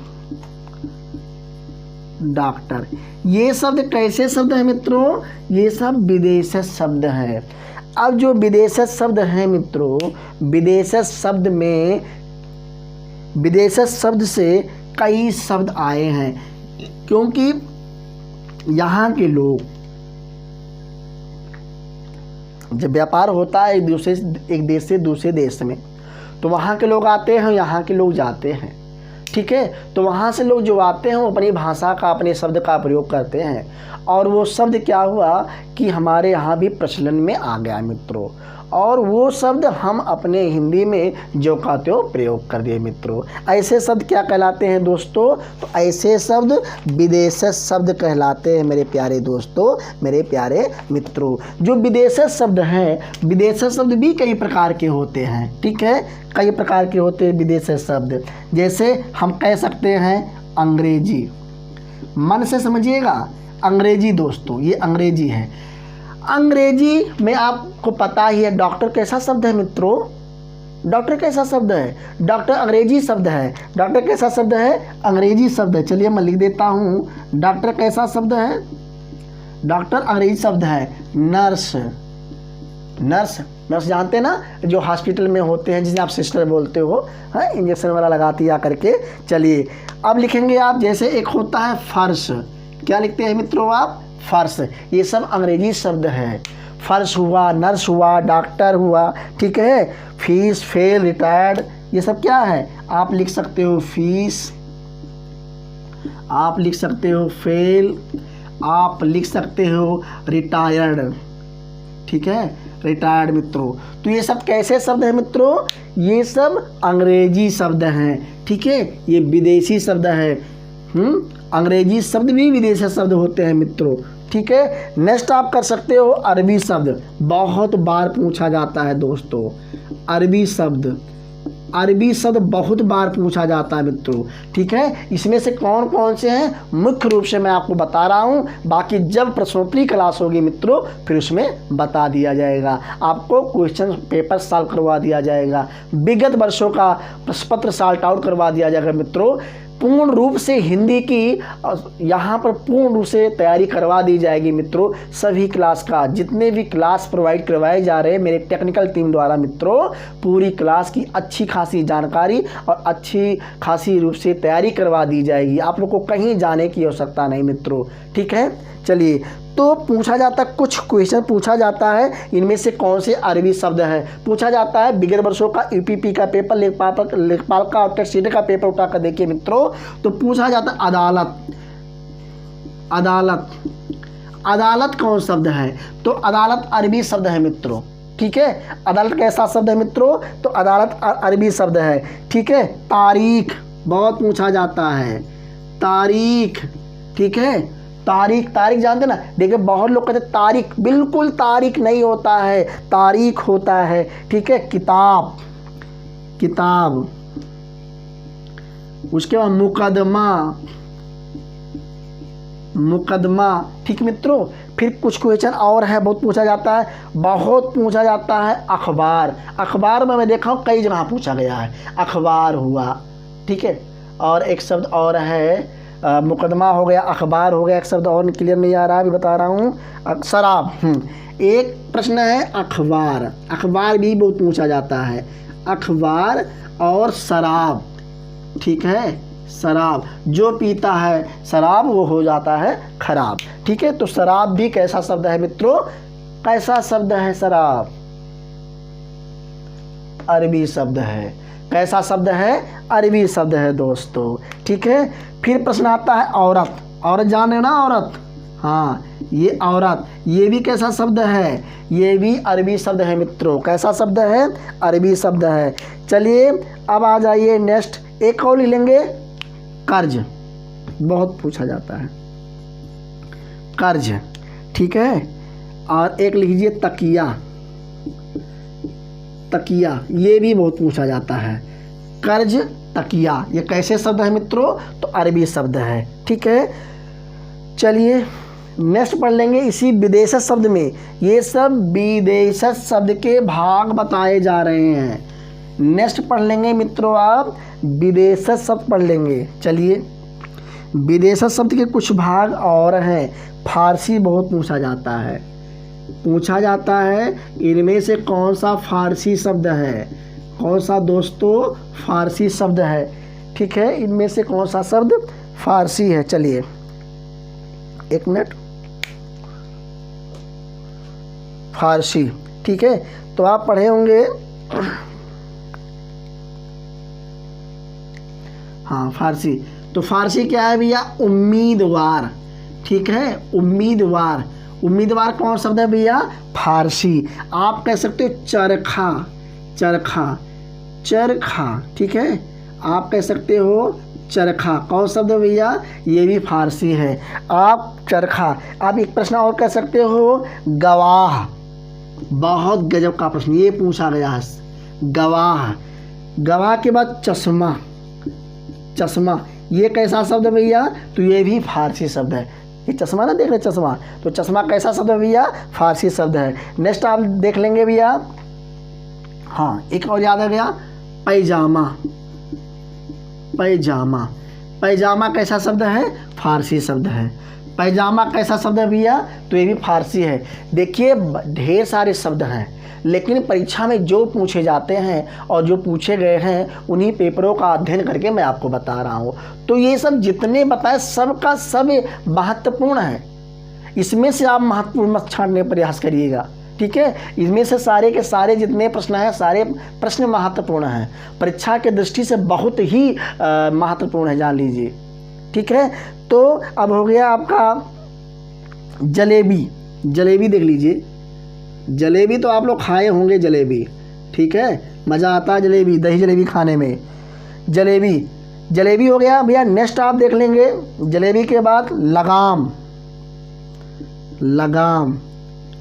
डॉक्टर। ये शब्द कैसे शब्द हैं मित्रों, ये सब विदेश शब्द हैं। अब जो विदेश शब्द हैं मित्रों, विदेश शब्द में, विदेश शब्द से कई शब्द आए हैं, क्योंकि यहाँ के लोग, जब व्यापार होता है एक देश से दूसरे देश में, तो वहाँ के लोग आते हैं, यहाँ के लोग जाते हैं। ठीक है, तो वहाँ से लोग जो आते हैं वो अपनी भाषा का, अपने शब्द का प्रयोग करते हैं, और वो शब्द क्या हुआ कि हमारे यहाँ भी प्रचलन में आ गया मित्रों, और वो शब्द हम अपने हिंदी में जो का त्यों प्रयोग कर दिए मित्रों। ऐसे शब्द क्या कहलाते हैं दोस्तों, तो ऐसे शब्द विदेश शब्द कहलाते हैं मेरे प्यारे दोस्तों, मेरे प्यारे मित्रों। जो विदेश शब्द हैं, विदेश शब्द भी कई प्रकार के होते हैं। ठीक है, कई प्रकार के होते हैं विदेश शब्द। जैसे हम कह सकते हैं अंग्रेजी, मन से समझिएगा, अंग्रेजी दोस्तों, ये अंग्रेजी है। अंग्रेजी में आपको पता ही है डॉक्टर कैसा शब्द है मित्रों, डॉक्टर कैसा शब्द है, डॉक्टर अंग्रेजी शब्द है। डॉक्टर कैसा शब्द है, अंग्रेजी शब्द है। चलिए मैं लिख देता हूँ, डॉक्टर कैसा शब्द है, डॉक्टर अंग्रेजी शब्द है। नर्स, नर्स, नर्स जानते ना, जो हॉस्पिटल में होते हैं, जिसे आप सिस्टर बोलते हो, हाँ, इंजेक्शन वाला लगाती है करके। चलिए अब लिखेंगे आप, जैसे एक होता है फर्श, क्या लिखते हैं मित्रों आप, फर्श। ये सब अंग्रेजी शब्द है। फर्श हुआ, नर्स हुआ, डॉक्टर हुआ। ठीक है, फीस, फेल, रिटायर्ड, ये सब क्या है, आप लिख सकते हो फीस, आप लिख सकते हो फेल, आप लिख सकते हो रिटायर्ड। ठीक है, रिटायर्ड मित्रों। तो ये सब कैसे शब्द हैं मित्रों, ये सब अंग्रेजी शब्द हैं। ठीक है, ये विदेशी शब्द है। अंग्रेजी शब्द भी विदेशी शब्द होते हैं मित्रों। ठीक है, नेक्स्ट आप कर सकते हो अरबी शब्द, बहुत बार पूछा जाता है दोस्तों। अरबी शब्द, अरबी शब्द बहुत बार पूछा जाता है मित्रों, ठीक है। इसमें से कौन कौन से हैं मुख्य रूप से मैं आपको बता रहा हूँ, बाकी जब प्रश्नोत्तरी क्लास होगी मित्रों फिर उसमें बता दिया जाएगा, आपको क्वेश्चन पेपर सॉल्व करवा दिया जाएगा, विगत वर्षों का प्रश्न पत्र सॉल्व आउट करवा दिया जाएगा मित्रों। पूर्ण रूप से हिंदी की यहाँ पर पूर्ण रूप से तैयारी करवा दी जाएगी मित्रों। सभी क्लास का जितने भी क्लास प्रोवाइड करवाए जा रहे हैं मेरे टेक्निकल टीम द्वारा मित्रों, पूरी क्लास की अच्छी खासी जानकारी और अच्छी खासी रूप से तैयारी करवा दी जाएगी, आप लोग को कहीं जाने की आवश्यकता नहीं मित्रों, ठीक है। चलिए, तो पूछा जाता है, कुछ क्वेश्चन पूछा जाता है, इनमें से कौन से अरबी शब्द है पूछा जाता है। विगत वर्षों का यूपीपी का पेपर, लेखपाल का और टेस्ट सीट का पेपर उठाकर देखिए मित्रों, तो पूछा जाता है अदालत। अदालत, अदालत कौन शब्द है? तो अदालत अरबी शब्द है मित्रों, ठीक है। अदालत कैसा शब्द है मित्रों? तो अदालत अरबी शब्द है, ठीक है। तारीख बहुत पूछा जाता है, तारीख, ठीक है। तारीख, तारीख जानते ना, देखिए बहुत लोग कहते तारीख, बिल्कुल तारीख नहीं होता है, तारीख होता है, ठीक है। किताब, किताब, उसके बाद मुकदमा, मुकदमा, ठीक मित्रों। फिर कुछ क्वेश्चन और है, बहुत पूछा जाता है, बहुत पूछा जाता है अखबार। अखबार में मैं देखा हूँ कई जगह पूछा गया है, अखबार हुआ, ठीक है। और एक शब्द और है, मुकदमा हो गया, अखबार हो गया, एक शब्द और क्लियर नहीं आ रहा, अभी बता रहा हूँ, शराब। एक प्रश्न है अखबार, अखबार भी बहुत पूछा जाता है, अखबार और शराब, ठीक है। शराब, जो पीता है शराब वो हो जाता है खराब, ठीक है। तो शराब भी कैसा शब्द है मित्रों? कैसा शब्द है शराब? अरबी शब्द है। कैसा शब्द है? अरबी शब्द है दोस्तों, ठीक है। फिर प्रश्न आता है औरत। औरत जाने ना, औरत, हाँ, ये औरत, ये भी कैसा शब्द है? ये भी अरबी शब्द है मित्रों। कैसा शब्द है? अरबी शब्द है। चलिए अब आ जाइए नेक्स्ट, एक और ले लेंगे, कर्ज, बहुत पूछा जाता है, कर्ज, ठीक है। और एक लीजिए तकिया, तकिया, ये भी बहुत पूछा जाता है, कर्ज, तकिया, ये कैसे शब्द है मित्रों? तो अरबी शब्द है, ठीक है। चलिए नेक्स्ट पढ़ लेंगे इसी विदेशज शब्द में, ये सब विदेशज शब्द के भाग बताए जा रहे हैं। नेक्स्ट पढ़ लेंगे मित्रों, आप विदेशज शब्द पढ़ लेंगे। चलिए, विदेशज शब्द के कुछ भाग और हैं। फारसी बहुत पूछा जाता है, पूछा जाता है, इनमें से कौन सा फारसी शब्द है? कौन सा दोस्तों? फारसी शब्द है, ठीक है। इनमें से कौन सा शब्द फारसी है? चलिए एक मिनट, फारसी, ठीक है। तो आप पढ़े होंगे, हाँ फारसी, तो फारसी क्या है भैया? उम्मीदवार, ठीक है। उम्मीदवार, उम्मीदवार कौन शब्द है भैया? फारसी। आप कह सकते हो चरखा, चरखा, चरखा, ठीक है। आप कह सकते हो चरखा, कौन शब्द है भैया? ये भी फारसी है। आप चरखा। आप एक प्रश्न और कह सकते हो, गवाह, बहुत गजब का प्रश्न ये पूछा गया है, गवाह। गवाह के बाद चश्मा, चश्मा, ये कैसा शब्द है भैया? तो ये भी फारसी शब्द है। ये चश्मा ना देख रहे, चश्मा, तो चश्मा कैसा शब्द है भैया? फारसी शब्द है। नेक्स्ट आप देख लेंगे भैया, हाँ एक और याद आ गया, पैजामा, पैजामा, पैजामा कैसा शब्द है? फारसी शब्द है। पैजामा कैसा शब्द है भैया? तो ये भी फारसी है। देखिए ढेर सारे शब्द हैं, लेकिन परीक्षा में जो पूछे जाते हैं और जो पूछे गए हैं उन्हीं पेपरों का अध्ययन करके मैं आपको बता रहा हूँ। तो ये सब जितने बताए सब का सब महत्वपूर्ण है, इसमें से आप महत्वपूर्ण मत छांटने का प्रयास करिएगा, ठीक है। इसमें से सारे के सारे जितने प्रश्न हैं, सारे प्रश्न महत्वपूर्ण हैं, परीक्षा के दृष्टि से बहुत ही महत्वपूर्ण है, जान लीजिए, ठीक है। तो अब हो गया आपका जलेबी, जलेबी देख लीजिए, जलेबी तो आप लोग खाए होंगे, जलेबी, ठीक है, मज़ा आता है जलेबी, दही जलेबी खाने में। जलेबी, जलेबी हो गया भैया। नेक्स्ट आप देख लेंगे, जलेबी के बाद लगाम, लगाम,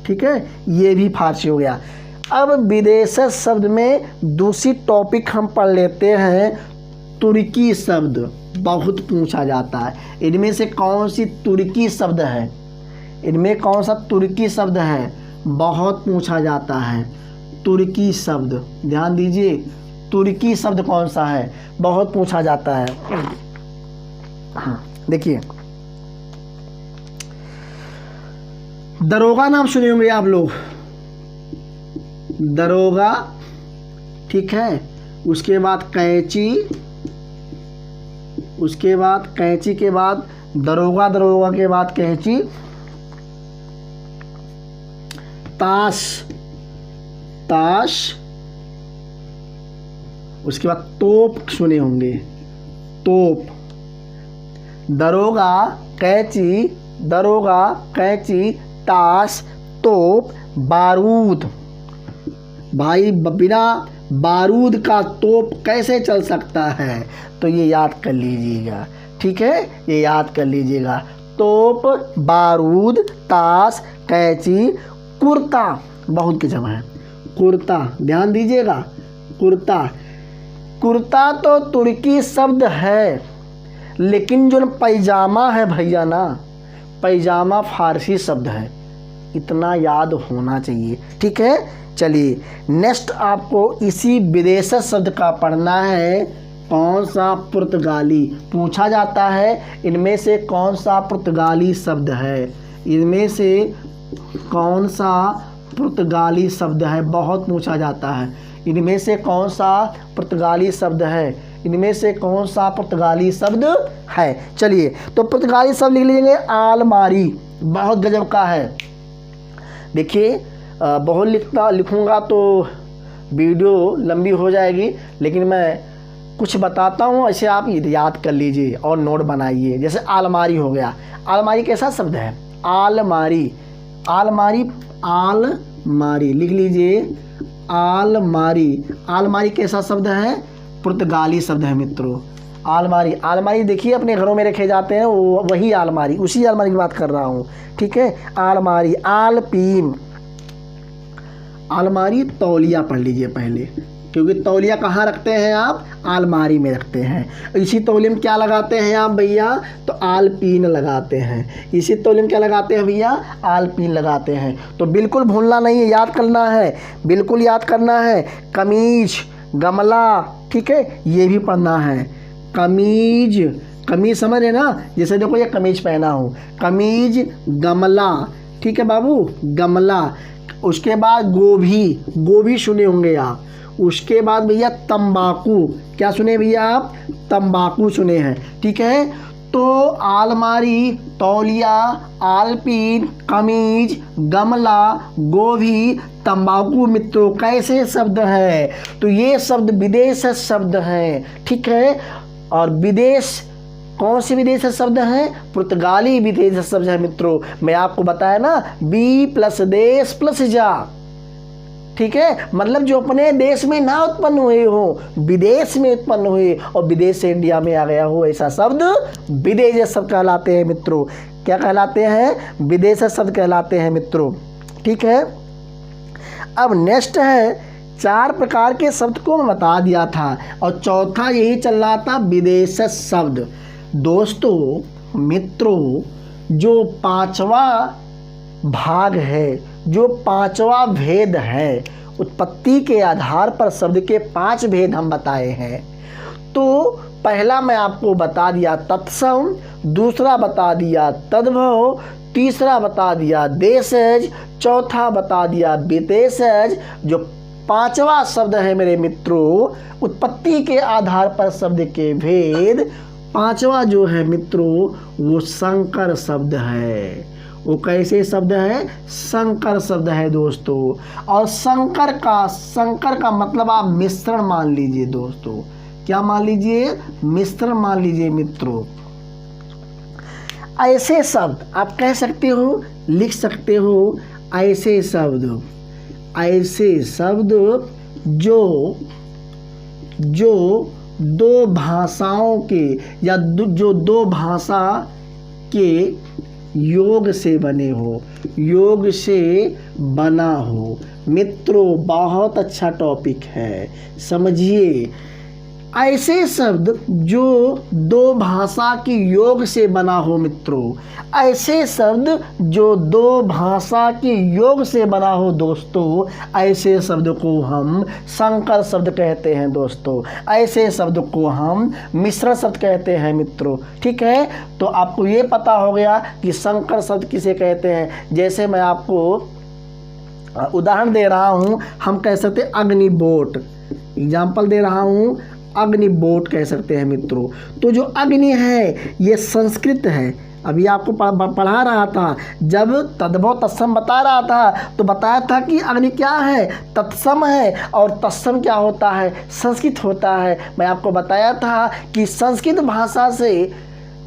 ठीक है, ये भी फारसी हो गया। अब विदेशज शब्द में दूसरी टॉपिक हम पढ़ लेते हैं, तुर्की शब्द। बहुत पूछा जाता है, इनमें से कौन सी तुर्की शब्द है, इनमें कौन सा तुर्की शब्द है, बहुत पूछा जाता है। तुर्की शब्द, ध्यान दीजिए, तुर्की शब्द कौन सा है, बहुत पूछा जाता है। देखिए, दरोगा नाम सुने होंगे आप लोग, दरोगा, ठीक है। उसके बाद कैंची, उसके बाद कैंची के बाद दरोगा, दरोगा के बाद कैंची, ताश, ताश, उसके बाद तोप सुने होंगे, तोप, दरोगा, कैंची, दरोगा, कैंची, ताश, तोप, बारूद। भाई बिना बारूद का तोप कैसे चल सकता है, तो ये याद कर लीजिएगा, ठीक है, ये याद कर लीजिएगा। तोप, बारूद, ताश, कैंची, कुर्ता, बहुत की जगह है, कुर्ता, ध्यान दीजिएगा, कुर्ता। कुर्ता तो तुर्की शब्द है, लेकिन जो पैजामा है भैया ना, पैजामा फारसी शब्द है, इतना याद होना चाहिए, ठीक है। चलिए, नेक्स्ट आपको इसी विदेशज शब्द का पढ़ना है, कौन सा पुर्तगाली, पूछा जाता है इनमें से कौन सा पुर्तगाली शब्द है, इनमें से कौन सा पुर्तगाली शब्द है, बहुत पूछा जाता है, इनमें से कौन सा पुर्तगाली शब्द है, इनमें से कौन सा पुर्तगाली शब्द है। चलिए, तो पुर्तगाली शब्द लिख लीजिए, आलमारी, बहुत गजब का है। देखिए, बहुत लिखूंगा तो वीडियो लंबी हो जाएगी, लेकिन मैं कुछ बताता हूँ, ऐसे आप याद कर लीजिए और नोट बनाइए। जैसे आलमारी हो गया, आलमारी कैसा शब्द है, आलमारी, आलमारी, आलमारी लिख लीजिए, आलमारी, आलमारी कैसा शब्द है, पुर्तगाली शब्द है मित्रों। आलमारी, आलमारी देखिए अपने घरों में रखे जाते हैं, वही आलमारी, उसी आलमारी की बात कर रहा हूँ, ठीक है। आलमारी, आलपीन, आलमारी, तौलिया पढ़ लीजिए पहले, क्योंकि तौलिया कहाँ रखते हैं आप, आलमारी में रखते हैं। इसी तौलिया में क्या लगाते हैं आप भैया, तो आलपीन लगाते हैं। इसी तौलिया में क्या लगाते हैं भैया, आलपीन लगाते हैं। तो बिल्कुल भूलना नहीं है, याद करना है, बिल्कुल याद करना है। कमीज, गमला, ठीक है, ये भी पढ़ना है। कमीज, कमीज समझ रहे ना, जैसे देखो ये कमीज पहना हूँ, कमीज, गमला, ठीक है बाबू, गमला। उसके बाद गोभी, गोभी सुने होंगे आप। उसके बाद भैया तंबाकू, क्या सुने भैया आप, तंबाकू सुने हैं, ठीक है। तो आलमारी, तौलिया, आलपीन, कमीज, गमला, गोभी, तंबाकू मित्रों कैसे शब्द है, तो ये शब्द विदेश शब्द हैं, ठीक है। और विदेश, कौन से विदेश शब्द हैं, पुर्तगाली विदेश शब्द है मित्रों। मैं आपको बताया ना, बी प्लस देश प्लस जा, ठीक है, मतलब जो अपने देश में ना उत्पन्न हुए हो, विदेश में उत्पन्न हुए और विदेश से इंडिया में आ गया हो, ऐसा शब्द विदेश शब्द कहलाते हैं मित्रों। क्या कहलाते हैं, विदेश शब्द कहलाते हैं मित्रों, ठीक है। अब नेक्स्ट है, 4 प्रकार के शब्द को मैं बता दिया था, और चौथा यही चल रहा था, विदेश शब्द। दोस्तों मित्रों, जो 5वां भाग है, जो 5वां भेद है, उत्पत्ति के आधार पर शब्द के 5 भेद हम बताए हैं। तो पहला मैं आपको बता दिया तत्सम, दूसरा बता दिया तद्भव, तीसरा बता दिया देशज, चौथा बता दिया विदेशज। जो 5वां शब्द है मेरे मित्रों, उत्पत्ति के आधार पर शब्द के भेद, 5वां जो है मित्रों वो संकर शब्द है। वो कैसे शब्द है, संकर शब्द है दोस्तों। और संकर का मतलब आप मिश्रण मान लीजिए दोस्तों। क्या मान लीजिए, मिश्रण मान लीजिए मित्रों। ऐसे शब्द आप कह सकते हो, लिख सकते हो, ऐसे शब्द, ऐसे शब्द जो 2 भाषाओं के, या जो 2 भाषा के योग से बने हो, योग से बना हो। मित्रों बहुत अच्छा टॉपिक है, समझिए। ऐसे शब्द जो दो भाषा की योग से बना हो मित्रों, ऐसे शब्द जो दो भाषा की योग से बना हो दोस्तों, ऐसे शब्द को हम संकर शब्द कहते हैं दोस्तों। ऐसे शब्द को हम मिश्रण शब्द कहते हैं मित्रों। ठीक है, तो आपको ये पता हो गया कि संकर शब्द किसे कहते हैं। जैसे मैं आपको उदाहरण दे रहा हूँ, हम कह सकते हैं अग्निबोट, एग्जाम्पल दे रहा हूँ, अग्निबोट कह सकते हैं मित्रों। तो जो अग्नि है ये संस्कृत है। अभी आपको पढ़ा रहा था, जब तद्भव तत्सम बता रहा था तो बताया था कि अग्नि क्या है, तत्सम है, और तत्सम क्या होता है, संस्कृत होता है। मैं आपको बताया था कि संस्कृत भाषा से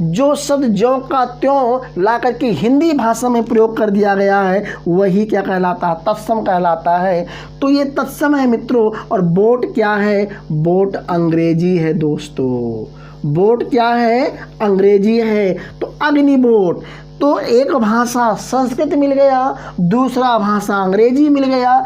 जो शब्द ज्यों का त्यों ला करके हिंदी भाषा में प्रयोग कर दिया गया है वही क्या कहलाता है, तत्सम कहलाता है। तो ये तत्सम है मित्रों। और बोट क्या है, बोट अंग्रेजी है दोस्तों। बोट क्या है, अंग्रेजी है। तो अग्निबोट, तो एक भाषा संस्कृत मिल गया, दूसरा भाषा अंग्रेजी मिल गया।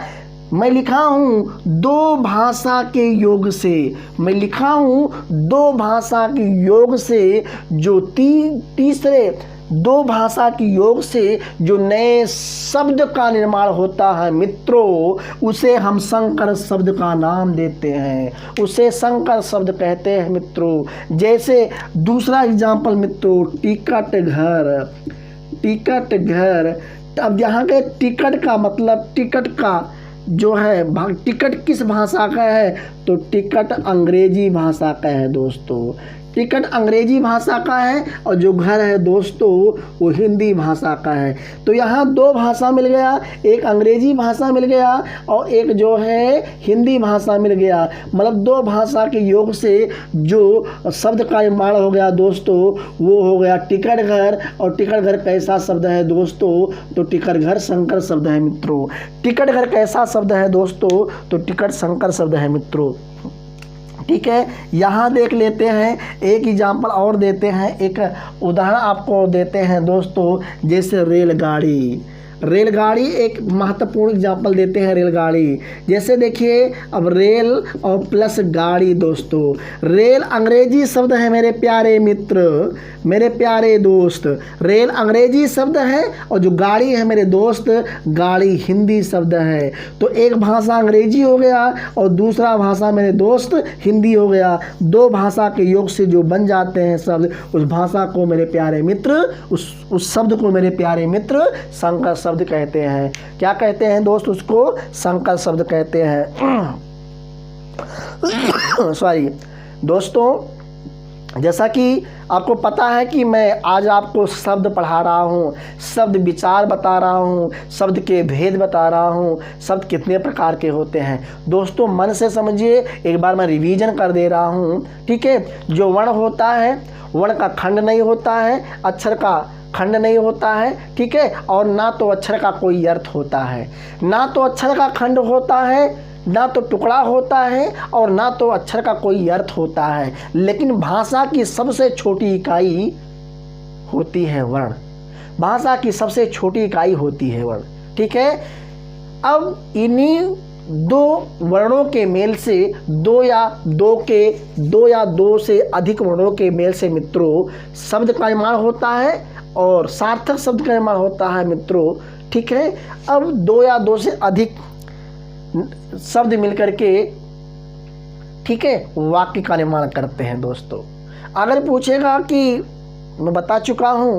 मैं लिखा हूँ दो भाषा के योग से, मैं लिखा हूँ दो भाषा के योग से जो तीसरे दो भाषा की योग से जो नए शब्द का निर्माण होता है मित्रों, उसे हम संकर शब्द का नाम देते हैं, उसे संकर शब्द कहते हैं मित्रों। जैसे दूसरा एग्जाम्पल मित्रों, टिकट घर, टिकट घर। अब यहाँ के टिकट का मतलब, टिकट का जो है टिकट किस भाषा का है, तो टिकट अंग्रेजी भाषा का है दोस्तों। टिकट अंग्रेजी भाषा का है और जो घर है दोस्तों वो हिंदी भाषा का है। तो यहाँ दो भाषा मिल गया, एक अंग्रेजी भाषा मिल गया और एक जो है हिंदी भाषा मिल गया। मतलब दो भाषा के योग से जो शब्द का निर्माण हो गया दोस्तों वो हो गया टिकट घर। और टिकट घर कैसा शब्द है दोस्तों, तो टिकट घर संकर शब्द है मित्रों। टिकट घर कैसा शब्द है दोस्तों, तो टिकट संकर शब्द है मित्रों। ठीक है, यहाँ देख लेते हैं, एक एग्जाम्पल और देते हैं, एक उदाहरण आपको देते हैं दोस्तों। जैसे रेलगाड़ी, रेलगाड़ी एक महत्वपूर्ण एग्जाम्पल देते हैं रेलगाड़ी। जैसे देखिए, अब रेल और प्लस गाड़ी दोस्तों। रेल अंग्रेजी शब्द है मेरे प्यारे मित्र, मेरे प्यारे दोस्त। रेल अंग्रेजी शब्द है और जो गाड़ी है मेरे दोस्त, गाड़ी हिंदी शब्द है। तो एक भाषा अंग्रेजी हो गया और दूसरा भाषा मेरे दोस्त हिंदी हो गया। दो भाषा के योग से जो बन जाते हैं शब्द, उस भाषा को मेरे प्यारे मित्र, उस शब्द को मेरे प्यारे मित्र संकर शब्द कहते हैं। क्या कहते हैं दोस्त, उसको संकर शब्द कहते हैं। सॉरी दोस्तों, जैसा कि आपको पता है कि मैं आज आपको शब्द पढ़ा रहा हूँ, शब्द विचार बता रहा हूँ, शब्द के भेद बता रहा हूँ, शब्द कितने प्रकार के होते हैं दोस्तों। मन से समझिए, एक बार मैं रिवीजन कर दे रहा हूँ। ठीक है, जो वर्ण होता है, वर्ण का खंड नहीं होता है, अक्षर का खंड नहीं होता है। ठीक है, और ना तो अक्षर का कोई अर्थ होता है, ना तो अक्षर का खंड होता है, ना तो टुकड़ा होता है, और ना तो अक्षर का कोई अर्थ होता है। लेकिन भाषा की सबसे छोटी इकाई होती है वर्ण, भाषा की सबसे छोटी इकाई होती है वर्ण। ठीक है, अब इन्हीं दो वर्णों के मेल से, दो या दो से अधिक वर्णों के मेल से मित्रों शब्द का निर्माण होता है और सार्थक शब्द का निर्माण होता है मित्रों। ठीक है, अब दो या दो से अधिक शब्द मिलकर के, ठीक है, वाक्य का निर्माण करते हैं दोस्तों। अगर पूछेगा कि, मैं बता चुका हूं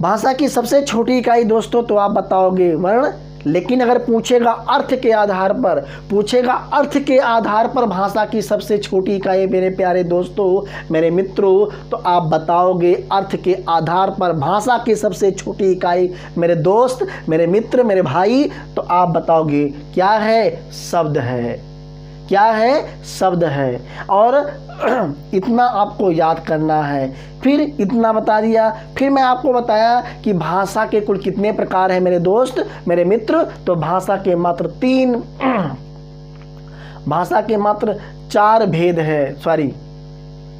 भाषा की सबसे छोटी इकाई दोस्तों, तो आप बताओगे वर्ण। लेकिन अगर पूछेगा अर्थ के आधार पर, पूछेगा अर्थ के आधार पर भाषा की सबसे छोटी इकाई मेरे प्यारे दोस्तों, मेरे मित्रों, तो आप बताओगे अर्थ के आधार पर भाषा की सबसे छोटी इकाई मेरे दोस्त, मेरे मित्र, मेरे भाई, तो आप बताओगे क्या है, शब्द है। क्या है, शब्द है। और इतना आपको याद करना है। फिर इतना बता दिया, फिर मैं आपको बताया कि भाषा के कुल कितने प्रकार हैं मेरे दोस्त, मेरे मित्र, तो भाषा के मात्र भाषा के मात्र 4 भेद है। सॉरी,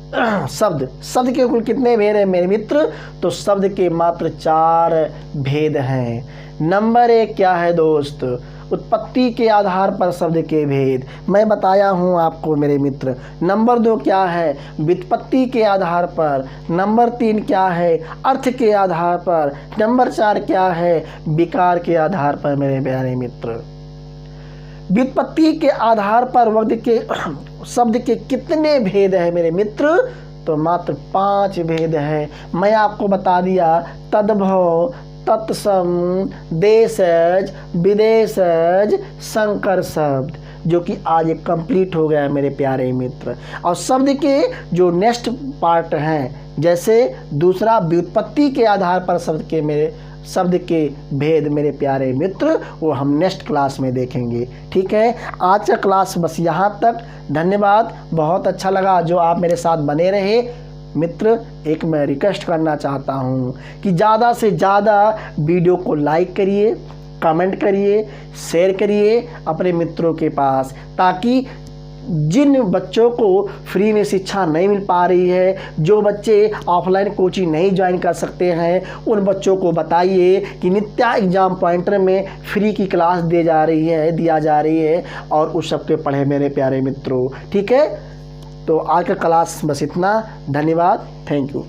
शब्द के कुल कितने भेद हैं मेरे मित्र? तो शब्द के मात्र 4 भेद हैं। नंबर 1 क्या है दोस्त? उत्पत्ति के आधार पर शब्द के भेद, मैं बताया हूँ आपको मेरे मित्र। नंबर 2 क्या है? व्युत्पत्ति के आधार पर। नंबर 3 क्या है? अर्थ के आधार पर। नंबर 4 क्या है? विकार के आधार पर मेरे प्यारे मित्र। व्युत्पत्ति के आधार पर शब्द के कितने भेद हैं मेरे मित्र? तो मात्र 5 भेद हैं। मैं आपको बता दिया, तद्भव, तत्सम, देशज, विदेशज, संकर शब्द, जो कि आज एक कंप्लीट हो गया है मेरे प्यारे मित्र। और शब्द के जो नेक्स्ट पार्ट हैं, जैसे दूसरा व्युत्पत्ति के आधार पर शब्द के भेद मेरे प्यारे मित्र, वो हम नेक्स्ट क्लास में देखेंगे। ठीक है, आज का क्लास बस यहाँ तक। धन्यवाद, बहुत अच्छा लगा जो आप मेरे साथ बने रहे मित्र। एक मैं रिक्वेस्ट करना चाहता हूँ कि ज़्यादा से ज़्यादा वीडियो को लाइक करिए, कमेंट करिए, शेयर करिए अपने मित्रों के पास, ताकि जिन बच्चों को फ्री में शिक्षा नहीं मिल पा रही है, जो बच्चे ऑफलाइन कोचिंग नहीं ज्वाइन कर सकते हैं, उन बच्चों को बताइए कि नित्या एग्जाम पॉइंटर में फ्री की क्लास दिया जा रही है और उस सब पे पढ़े मेरे प्यारे मित्रों। ठीक है, तो आज का क्लास बस इतना। धन्यवाद, थैंक यू।